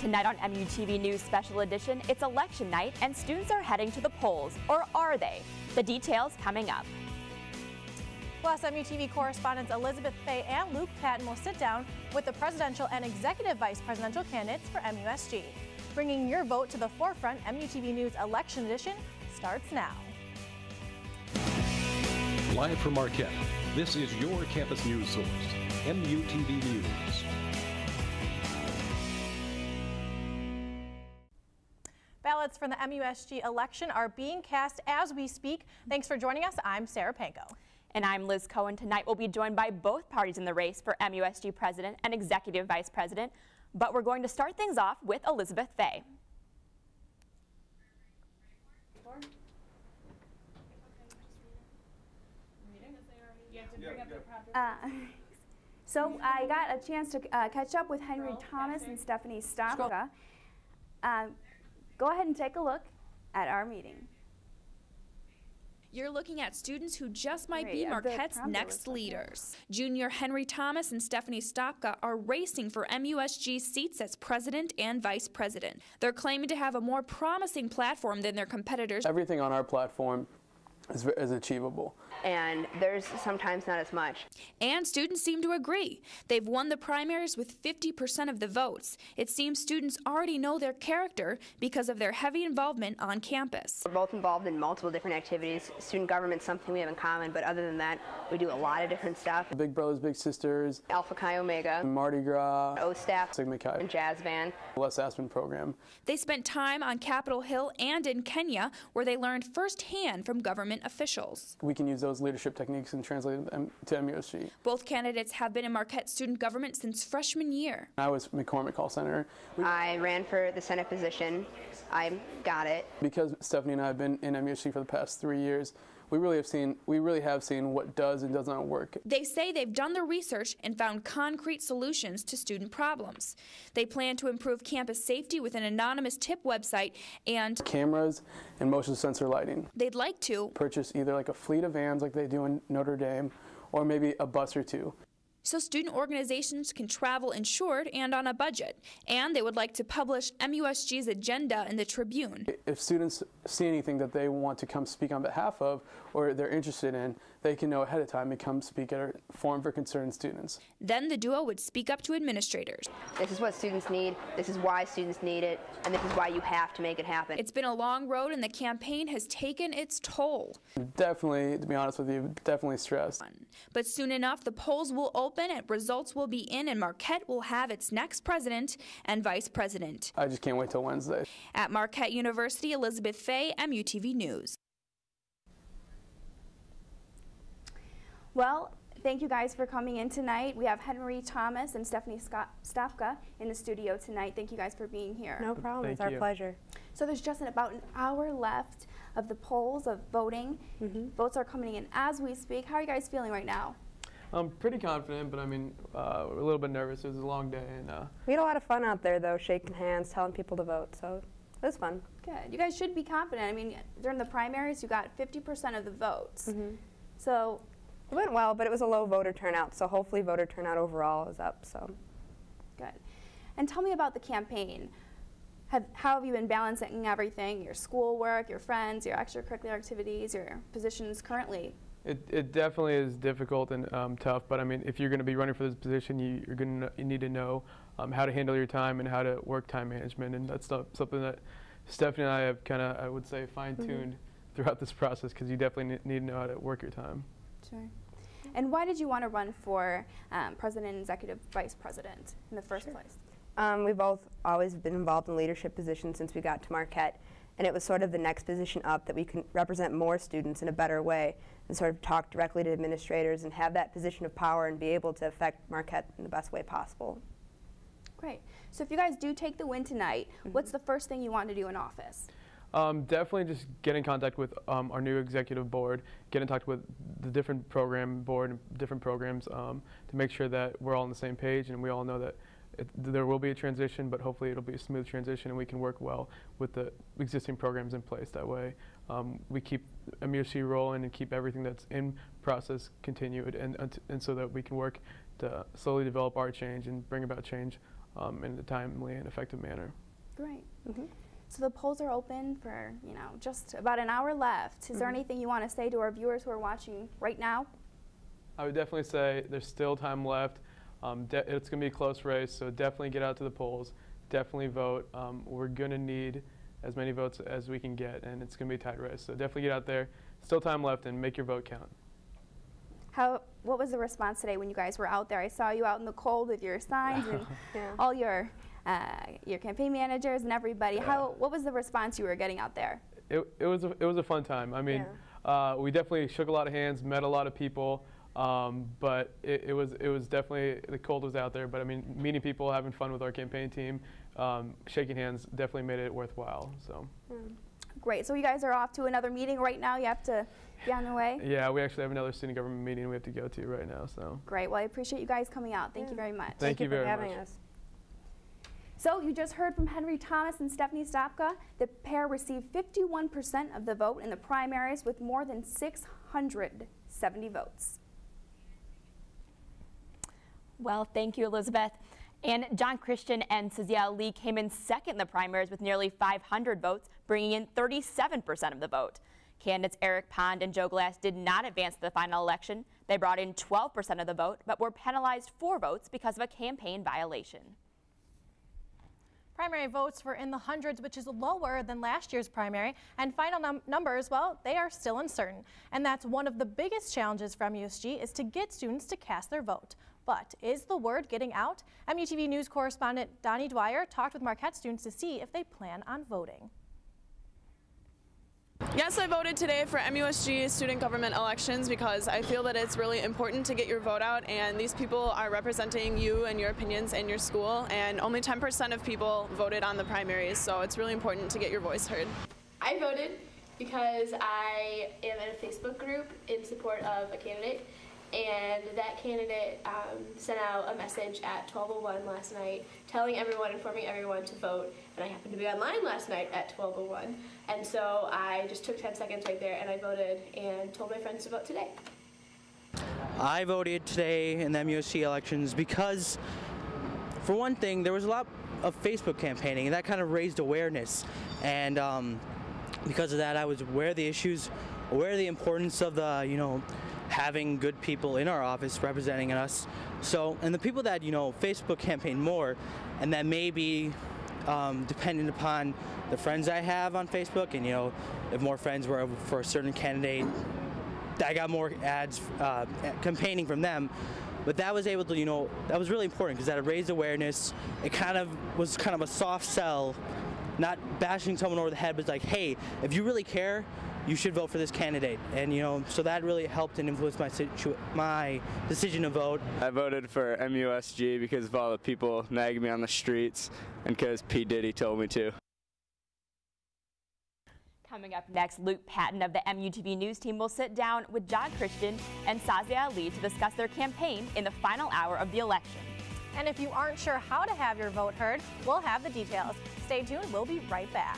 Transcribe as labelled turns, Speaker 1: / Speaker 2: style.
Speaker 1: Tonight on MUTV News Special Edition, it's election night and students are heading to the polls. Or are they? The details coming up.
Speaker 2: Plus, MUTV correspondents Elizabeth Fay and Luke Patton will sit down with the presidential and executive vice presidential candidates for MUSG. Bringing your vote to the forefront, MUTV News Election Edition starts now.
Speaker 3: Live from Marquette, this is your campus news source, MUTV News.
Speaker 2: Ballots for the MUSG election are being cast as we speak. Thanks for joining us. I'm Sarah Panko.
Speaker 1: And I'm Liz Cohen. Tonight we'll be joined by both parties in the race for MUSG president and executive vice president. But we're going to start things off with Elizabeth Fay.
Speaker 4: So I got a chance to catch up with Henry Thomas and Stephanie Stopka. Go ahead and take a look at our meeting.
Speaker 5: You're looking at students who just might be Marquette's next leaders. Junior Henry Thomas and Stephanie Stopka are racing for MUSG seats as president and vice president. They're claiming to have a more promising platform than their competitors.
Speaker 6: Everything on our platform is achievable.
Speaker 7: And there's sometimes not as much.
Speaker 5: And students seem to agree. They've won the primaries with 50% of the votes. It seems students already know their character because of their heavy involvement on campus.
Speaker 7: We're both involved in multiple different activities. Student government's something we have in common, but other than that, we do a lot of different stuff.
Speaker 6: Big Brothers, Big Sisters,
Speaker 7: Alpha Chi Omega,
Speaker 6: Mardi Gras,
Speaker 7: O-Staff,
Speaker 6: Sigma Chi,
Speaker 7: and Jazz Band.
Speaker 6: Les Aspen program.
Speaker 5: They spent time on Capitol Hill and in Kenya, where they learned firsthand from government officials.
Speaker 6: We can use those leadership techniques and translate them to MUSG.
Speaker 5: Both candidates have been in Marquette student government since freshman year.
Speaker 6: I was McCormick Hall Center.
Speaker 7: I ran for the Senate position. I got it.
Speaker 6: Because Stephanie and I have been in MUSG for the past 3 years, we really have seen what does and does not work.
Speaker 5: They say they've done the research and found concrete solutions to student problems. They plan to improve campus safety with an anonymous tip website and
Speaker 6: cameras and motion sensor lighting.
Speaker 5: They'd like to
Speaker 6: purchase either like a fleet of vans like they do in Notre Dame, or maybe a bus or two,
Speaker 5: so student organizations can travel insured and on a budget. And they would like to publish MUSG's agenda in the Tribune.
Speaker 6: If students see anything that they want to come speak on behalf of or they're interested in, they can know ahead of time and come speak at a forum for concerned students.
Speaker 5: Then the duo would speak up to administrators.
Speaker 7: This is what students need, this is why students need it, and this is why you have to make it happen.
Speaker 5: It's been a long road and the campaign has taken its toll.
Speaker 6: Definitely, to be honest with you, definitely stressed.
Speaker 5: But soon enough, the polls will open and results will be in, and Marquette will have its next president and vice president.
Speaker 6: I just can't wait till Wednesday.
Speaker 5: At Marquette University, Elizabeth Fay, MUTV News.
Speaker 4: Well, thank you guys for coming in tonight. We have Henry Thomas and Stephanie Stopka in the studio tonight. Thank you guys for being here.
Speaker 7: No problem. It's our pleasure.
Speaker 4: So there's just about an hour left of the polls of voting. Votes are coming in as we speak. How are you guys feeling right now?
Speaker 6: I'm pretty confident, but I mean, a little bit nervous. It was a long day. And
Speaker 7: we had a lot of fun out there, though, shaking hands, telling people to vote, so it was fun.
Speaker 4: Good. You guys should be confident. I mean, during the primaries, you got 50% of the votes. So
Speaker 7: it went well, but it was a low voter turnout, so hopefully voter turnout overall is up. So
Speaker 4: good. And tell me about the campaign. How have you been balancing everything, your schoolwork, your friends, your extracurricular activities, your positions currently?
Speaker 6: It definitely is difficult and tough, but I mean, if you're going to be running for this position, you need to know how to handle your time and how to work time management, and that's something that Stephanie and I have kind of, I would say, fine-tuned throughout this process, because you definitely need to know how to work your time.
Speaker 4: Sure. And why did you want to run for president and executive vice president in the first place?
Speaker 7: We've both always been involved in leadership positions since we got to Marquette, and it was sort of the next position up that we can represent more students in a better way and sort of talk directly to administrators and have that position of power and be able to affect Marquette in the best way possible.
Speaker 4: Great. So if you guys do take the win tonight, what's the first thing you want to do in office?
Speaker 6: Definitely just get in contact with our new executive board, get in touch with the different program board and different programs to make sure that we're all on the same page and we all know that there will be a transition, but hopefully it'll be a smooth transition and we can work well with the existing programs in place. That way we keep MUSG rolling and keep everything that's in process continued, and so that we can work to slowly develop our change and bring about change in a timely and effective manner.
Speaker 4: Great. So the polls are open for, just about an hour left. Is there anything you want to say to our viewers who are watching right now?
Speaker 6: I would definitely say there's still time left. It's going to be a close race, so definitely get out to the polls. Definitely vote. We're going to need as many votes as we can get, and it's going to be a tight race. So definitely get out there. Still time left, and make your vote count.
Speaker 4: What was the response today when you guys were out there? I saw you out in the cold with your signs and all your campaign managers and everybody. What was the response you were getting out there?
Speaker 6: It was a fun time. I mean, we definitely shook a lot of hands, met a lot of people, but it was definitely, the cold was out there. But I mean, meeting people, having fun with our campaign team, shaking hands definitely made it worthwhile. So.
Speaker 4: Great. So you guys are off to another meeting right now. You have to be on the way.
Speaker 6: Yeah, we actually have another student government meeting we have to go to right now. So.
Speaker 4: Great. Well, I appreciate you guys coming out. Thank you very much.
Speaker 6: Thank you very much.
Speaker 7: for having us.
Speaker 4: So you just heard from Henry Thomas and Stephanie Stopka. The pair received 51% of the vote in the primaries with more than 670 votes.
Speaker 1: Well, thank you, Elizabeth. And John Christian and Sazia Lee came in second in the primaries with nearly 500 votes, bringing in 37% of the vote. Candidates Eric Pond and Joe Glass did not advance to the final election. They brought in 12% of the vote, but were penalized 4 votes because of a campaign violation.
Speaker 2: Primary votes were in the hundreds, which is lower than last year's primary, and final numbers, well, they are still uncertain. And that's one of the biggest challenges for MUSG is to get students to cast their vote. But is the word getting out? MUTV News correspondent Donnie Dwyer talked with Marquette students to see if they plan on voting.
Speaker 8: Yes, I voted today for MUSG student government elections because I feel that it's really important to get your vote out, and these people are representing you and your opinions in your school, and only 10% of people voted on the primaries, so it's really important to get your voice heard.
Speaker 9: I voted because I am in a Facebook group in support of a candidate, and that candidate sent out a message at 12:01 last night telling everyone, informing everyone to vote, and I happened to be online last night at 12:01, and so I just took 10 seconds right there and I voted and told my friends to vote today.
Speaker 10: I voted today in the MUSG elections because, for one thing, there was a lot of Facebook campaigning, and that kind of raised awareness, and because of that I was aware of the issues, aware of the importance of the, having good people in our office representing us. So, and the people that, Facebook campaign more, and that may be dependent upon the friends I have on Facebook, and, if more friends were for a certain candidate, I got more ads campaigning from them. But that was able to, that was really important because that raised awareness. It was kind of a soft sell, not bashing someone over the head, but it's like, hey, if you really care, you should vote for this candidate. And so that really helped and influenced my decision to vote.
Speaker 11: I voted for MUSG because of all the people nagging me on the streets and because P. Diddy told me to.
Speaker 1: Coming up next, Luke Patton of the MUTV News team will sit down with John Christian and Sazia Ali to discuss their campaign in the final hour of the election.
Speaker 2: And if you aren't sure how to have your vote heard, we'll have the details. Stay tuned, we'll be right back.